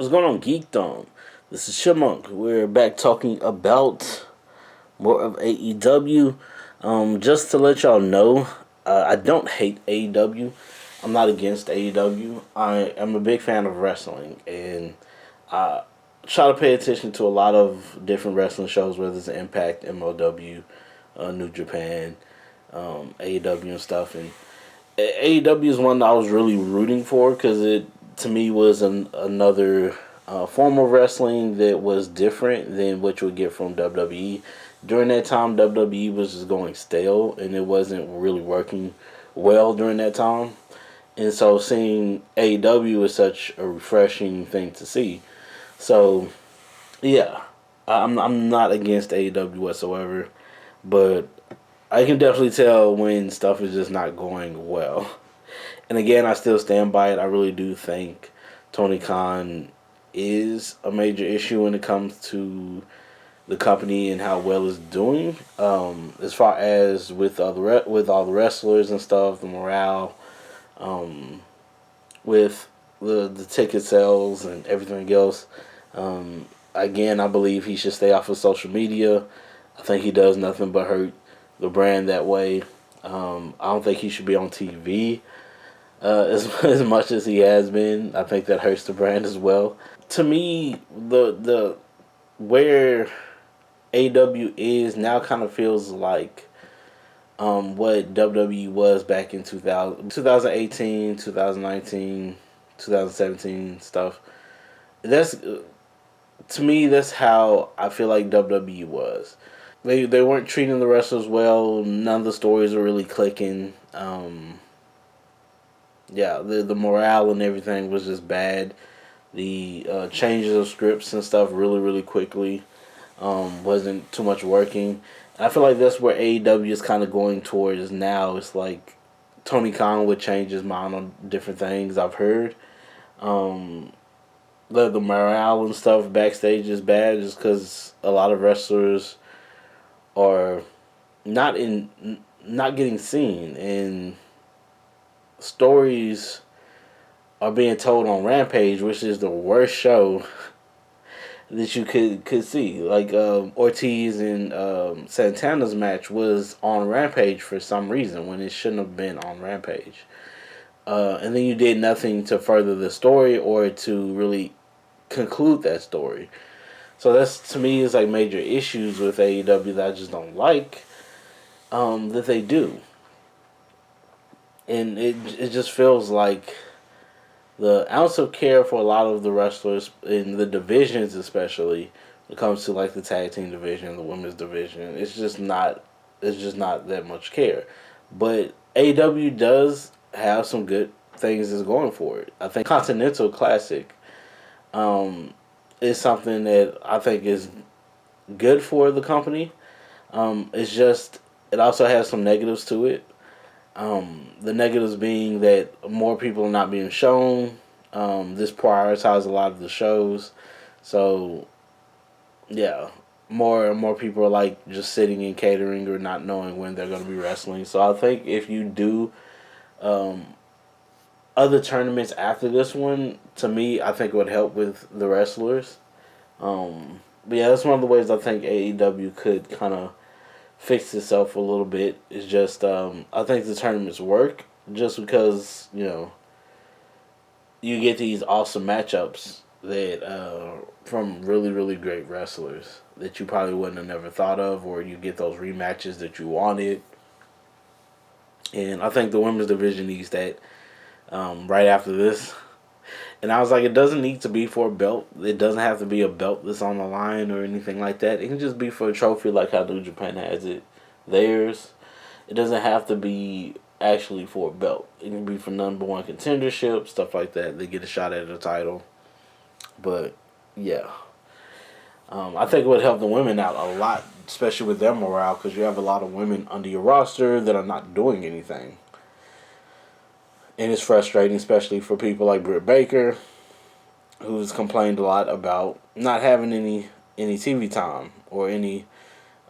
What's going on, Geekdom? This is Chipmunk. We're back talking about more of AEW. Just to let y'all know, I don't hate AEW. I'm not against AEW. I am a big fan of wrestling, and I try to pay attention to a lot of different wrestling shows, whether it's Impact, MLW, New Japan, AEW, and stuff. And AEW is one that I was really rooting for because it to me was another form of wrestling that was different than what you would get from WWE. During that time, WWE was just going stale and it wasn't really working well during that time. And so seeing AEW is such a refreshing thing to see. So yeah, I'm not against AEW whatsoever, but I can definitely tell when stuff is just not going well. And again, I still stand by it. I really do think Tony Khan is a major issue when it comes to the company and how well it's doing. As far as with with all the wrestlers and stuff, the morale, with the ticket sales and everything else. Again, I believe he should stay off of social media. I think he does nothing but hurt the brand that way. I don't think he should be on TV as much as he has been. I think that hurts the brand as well. To me, the where AW is now kind of feels like what WWE was back in 2018, 2019, 2017 stuff. That's to me. That's how I feel like WWE was. They weren't treating the wrestlers well. None of the stories were really clicking. Yeah, the morale and everything was just bad. The changes of scripts and stuff really quickly wasn't too much working. And I feel like that's where AEW is kind of going towards now. It's like Tony Khan would change his mind on different things I've heard. The morale and stuff backstage is bad just because a lot of wrestlers are not getting seen, and stories are being told on Rampage, which is the worst show that you could see. Like Ortiz and Santana's match was on Rampage for some reason when it shouldn't have been on Rampage. And then you did nothing to further the story or to really conclude that story. So that's to me is like major issues with AEW that I just don't like that they do, and it just feels like the ounce of care for a lot of the wrestlers in the divisions, especially when it comes to like the tag team division, the women's division, it's just not that much care. But AEW does have some good things that's going for it. I think Continental Classic is something that I think is good for the company. It's just it also has some negatives to it. The negatives being that more people are not being shown. This prioritizes a lot of the shows, so yeah, more and more people are like just sitting in catering or not knowing when they're going to be wrestling. So I think if you do other tournaments after this one, to me, I think it would help with the wrestlers. But yeah, that's one of the ways I think AEW could kind of fix itself a little bit. It's just I think the tournaments work just because you get these awesome matchups that from really great wrestlers that you probably wouldn't have never thought of, or you get those rematches that you wanted. And I think the women's division needs that right after this. And I was like, it doesn't need to be for a belt. It doesn't have to be a belt that's on the line or anything like that. It can just be for a trophy like how New Japan has it theirs. It doesn't have to be actually for a belt. It can be for number one contendership, stuff like that. They get a shot at the title. But, yeah. I think it would help the women out a lot, especially with their morale, because you have a lot of women under your roster that are not doing anything. And it's frustrating, especially for people like Britt Baker, who's complained a lot about not having any TV time or any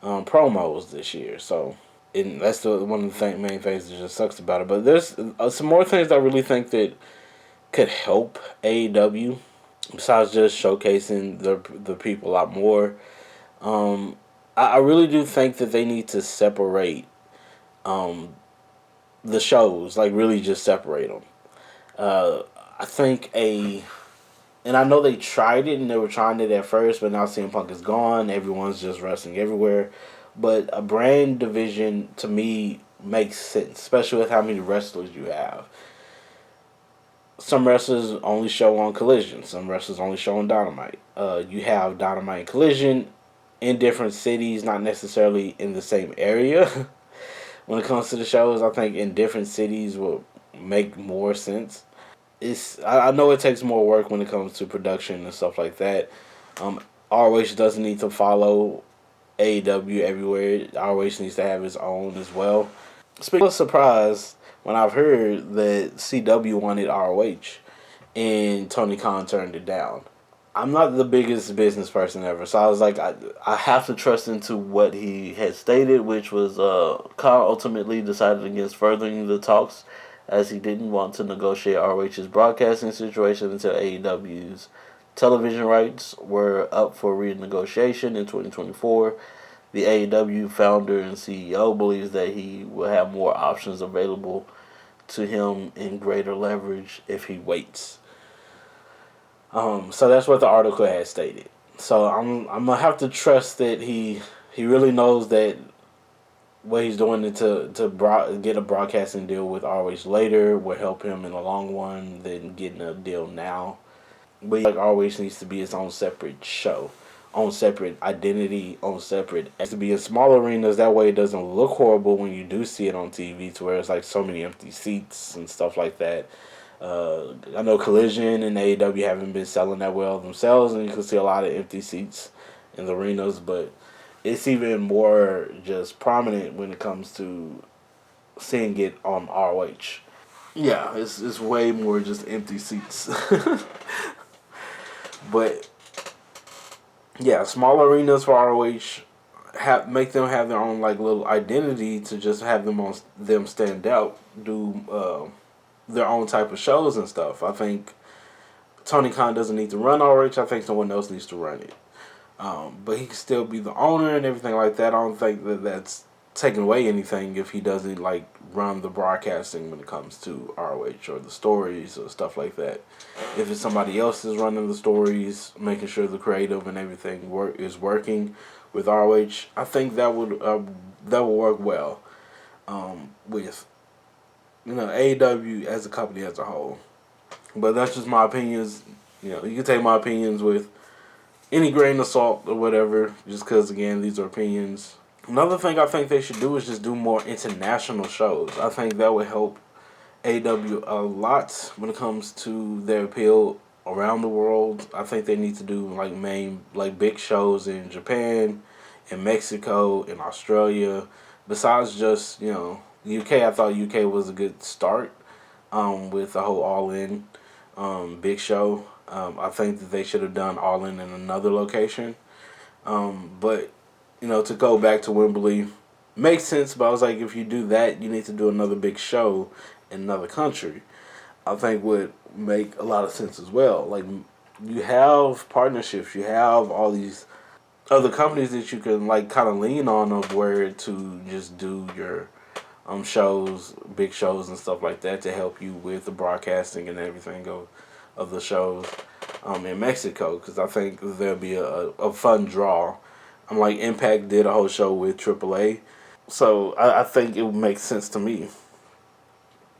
promos this year. So, and that's one of the main things that just sucks about it. But there's some more things I really think that could help AEW. besides just showcasing the people a lot more. Um, I really do think that they need to separate um, the shows, like really just separate them. Uh, I think and I know they tried it and they were trying it at first, but now CM Punk is gone. Everyone's just wrestling everywhere. But a brand division to me makes sense, especially with how many wrestlers you have. Some wrestlers only show on Collision. Some wrestlers only show on Dynamite. You have Dynamite and Collision in different cities, not necessarily in the same area. When it comes to the shows, I think in different cities will make more sense. I know it takes more work when it comes to production and stuff like that. Um, ROH doesn't need to follow AEW everywhere. ROH needs to have its own as well. Speaking of surprise, when I've heard that CW wanted ROH and Tony Khan turned it down. I'm not the biggest business person ever, so I was like, I have to trust into what he had stated, which was Khan ultimately decided against furthering the talks as he didn't want to negotiate ROH's broadcasting situation until AEW's television rights were up for renegotiation in 2024. The AEW founder and CEO believes that he will have more options available to him and greater leverage if he waits. So that's what the article has stated. So I'm gonna have to trust that he really knows that what he's doing get a broadcasting deal with ROH later will help him in the long run than getting a deal now. But like ROH needs to be its own separate show, own separate identity, own separate. It has to be in small arenas. That way, it doesn't look horrible when you do see it on TV, to where it's like so many empty seats and stuff like that. I know Collision and AEW haven't been selling that well themselves, and you can see a lot of empty seats in the arenas. But it's even more just prominent when it comes to seeing it on ROH. Yeah, it's way more just empty seats. But yeah, small arenas for ROH make them have their own like little identity to just have them stand out, do their own type of shows and stuff. I think Tony Khan doesn't need to run ROH. I think someone else needs to run it. But he can still be the owner and everything like that. I don't think that that's taking away anything if he doesn't like run the broadcasting when it comes to ROH or the stories or stuff like that. If it's somebody else is running the stories, making sure the creative and everything is working with ROH, I think that would work well with AEW as a company as a whole. But that's just my opinions. You can take my opinions with any grain of salt or whatever, just because, again, these are opinions. Another thing I think they should do is just do more international shows. I think that would help AEW a lot when it comes to their appeal around the world. I think they need to do like big shows in Japan, in Mexico, in Australia. Besides just UK, I thought UK was a good start with the whole All In big show. I think that they should have done All In another location. But to go back to Wembley makes sense. But I was like, if you do that, you need to do another big show in another country. I think would make a lot of sense as well. Like you have partnerships, you have all these other companies that you can like kind of lean on of where to just do your shows, big shows and stuff like that to help you with the broadcasting and everything of the shows in Mexico, because I think there'll be a fun draw. I'm like Impact did a whole show with AAA, so I think it would make sense to me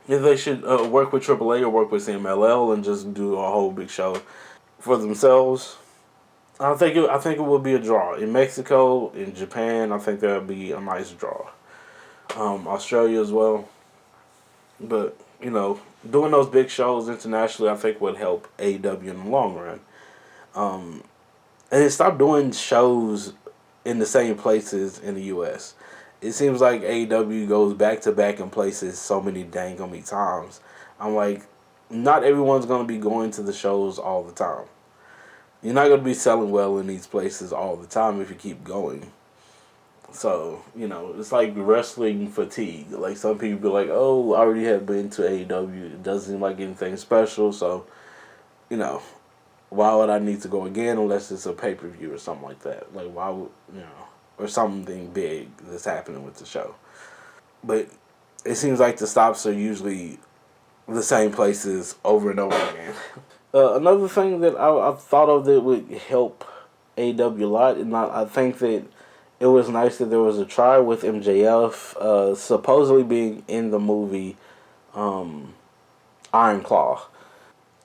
if they should work with AAA or work with CMLL and just do a whole big show for themselves. I think it would be a draw in Mexico, in Japan. I think that would be a nice draw. Australia as well, but doing those big shows internationally, I think would help AEW in the long run. And stop doing shows in the same places in the U.S. It seems like AEW goes back to back in places so many dang on me times. I'm like, not everyone's gonna be going to the shows all the time. You're not gonna be selling well in these places all the time if you keep going. So, it's like wrestling fatigue. Like some people be like, oh, I already have been to AEW. It doesn't seem like anything special. So, you know, why would I need to go again unless it's a pay per view or something like that? Like why would or something big that's happening with the show? But it seems like the stops are usually the same places over and over again. Another thing that I've thought of that would help AEW a lot, and I think that it was nice that there was a try with MJF supposedly being in the movie Iron Claw.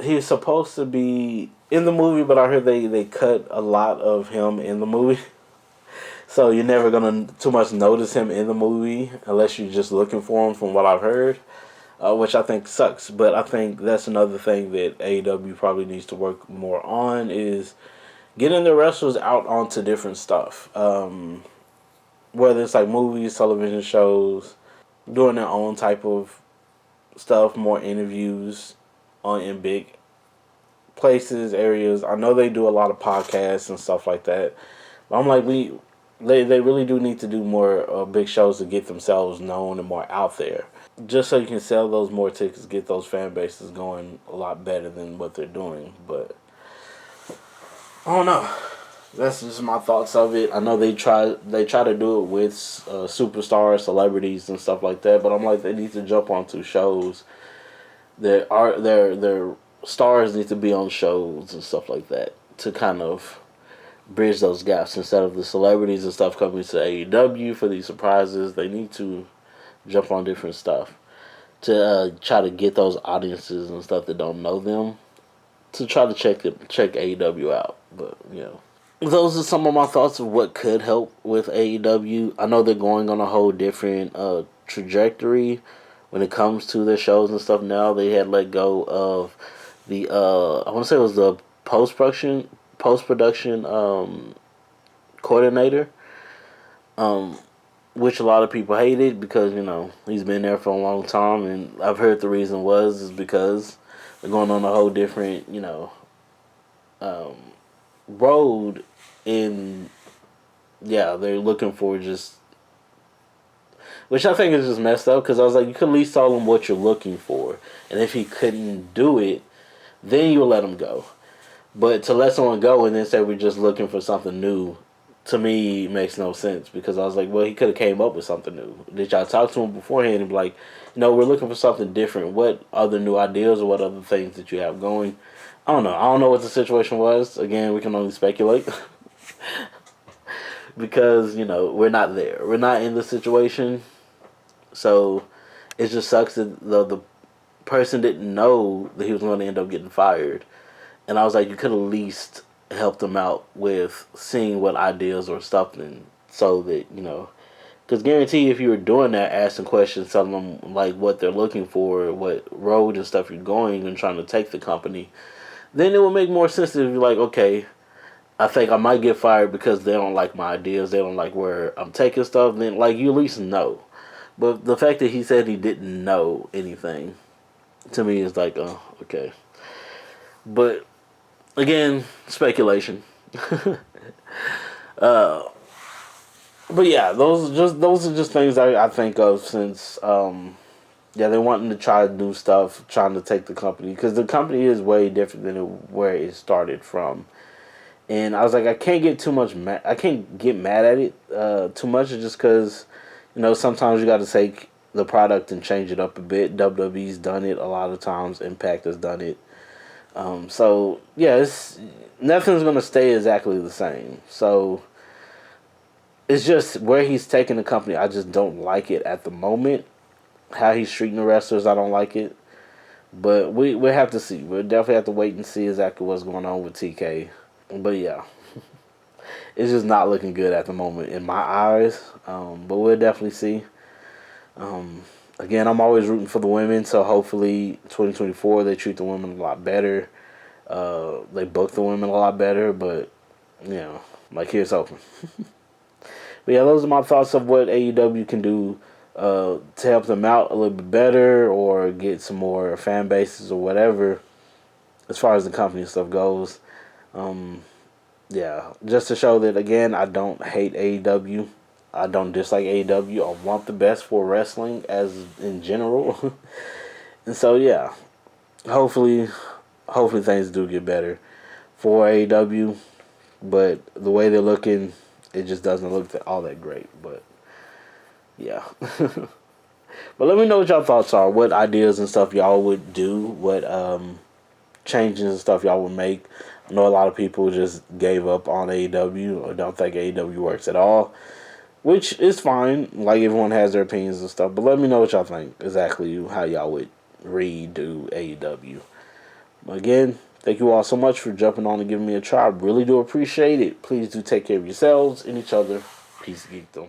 He's supposed to be in the movie, but I heard they cut a lot of him in the movie. So you're never gonna too much notice him in the movie unless you're just looking for him, from what I've heard, which I think sucks. But I think that's another thing that AEW probably needs to work more on is getting the wrestlers out onto different stuff. Whether it's like movies, television shows, doing their own type of stuff, more interviews on in big places, areas. I know they do a lot of podcasts and stuff like that. But I'm like, they really do need to do more big shows to get themselves known and more out there. Just so you can sell those more tickets, get those fan bases going a lot better than what they're doing. But I don't know. That's just my thoughts of it. I know they try to do it with superstars, celebrities, and stuff like that. But I'm like, they need to jump onto shows. Their stars need to be on shows and stuff like that to kind of bridge those gaps instead of the celebrities and stuff coming to AEW for these surprises. They need to jump on different stuff to try to get those audiences and stuff that don't know them to try to check AEW out. But those are some of my thoughts of what could help with AEW. I know they're going on a whole different trajectory when it comes to their shows and stuff. Now they had let go of the I want to say it was the post production coordinator, which a lot of people hated because he's been there for a long time, and I've heard the reason is because they're going on a whole different road, and they're looking for just, which I think is just messed up, because I was like, you could at least tell him what you're looking for, and if he couldn't do it, then you let him go. But to let someone go and then say we're just looking for something new, to me makes no sense, because I was like, well, he could have came up with something new. Did y'all talk to him beforehand and be like, we're looking for something different. What other new ideas or what other things that you have going? I don't know. I don't know what the situation was. Again, we can only speculate. Because, we're not there. We're not in the situation. So it just sucks that the person didn't know that he was going to end up getting fired. And I was like, you could at least help them out with seeing what ideas or something, so that, because guarantee if you were doing that, asking questions, telling them like what they're looking for, what road and stuff you're going and trying to take the company, then it would make more sense if you're like, okay, I think I might get fired because they don't like my ideas, they don't like where I'm taking stuff, then like you at least know. But the fact that he said he didn't know anything, to me is like, oh, okay. But again, speculation. But yeah, those are just things I think of since they're wanting to try new stuff, trying to take the company, because the company is way different than where it started from. And I was like, I can't get too much. I can't get mad at it too much, just because sometimes you got to take the product and change it up a bit. WWE's done it a lot of times. Impact has done it. So yeah, nothing's gonna stay exactly the same. So it's just where he's taking the company. I just don't like it at the moment. How he's treating the wrestlers, I don't like it. But we have to see. We'll definitely have to wait and see exactly what's going on with TK. But yeah, it's just not looking good at the moment in my eyes. But we'll definitely see. Again, I'm always rooting for the women, so hopefully 2024 they treat the women a lot better. They book the women a lot better, but here's hoping. But yeah, those are my thoughts of what AEW can do to help them out a little bit better, or get some more fan bases or whatever, as far as the company stuff goes. Just to show that, again, I don't hate AEW. I don't dislike AEW. I want the best for wrestling as in general. And so, yeah, hopefully things do get better for AEW, but the way they're looking, it just doesn't look all that great. But yeah. But let me know what y'all thoughts are. What ideas and stuff y'all would do. What changes and stuff y'all would make. I know a lot of people just gave up on AEW or don't think AEW works at all, which is fine. Like, everyone has their opinions and stuff. But let me know what y'all think, exactly how y'all would redo AEW. Again, thank you all so much for jumping on and giving me a try. I really do appreciate it. Please do take care of yourselves and each other. Peace, geekdom.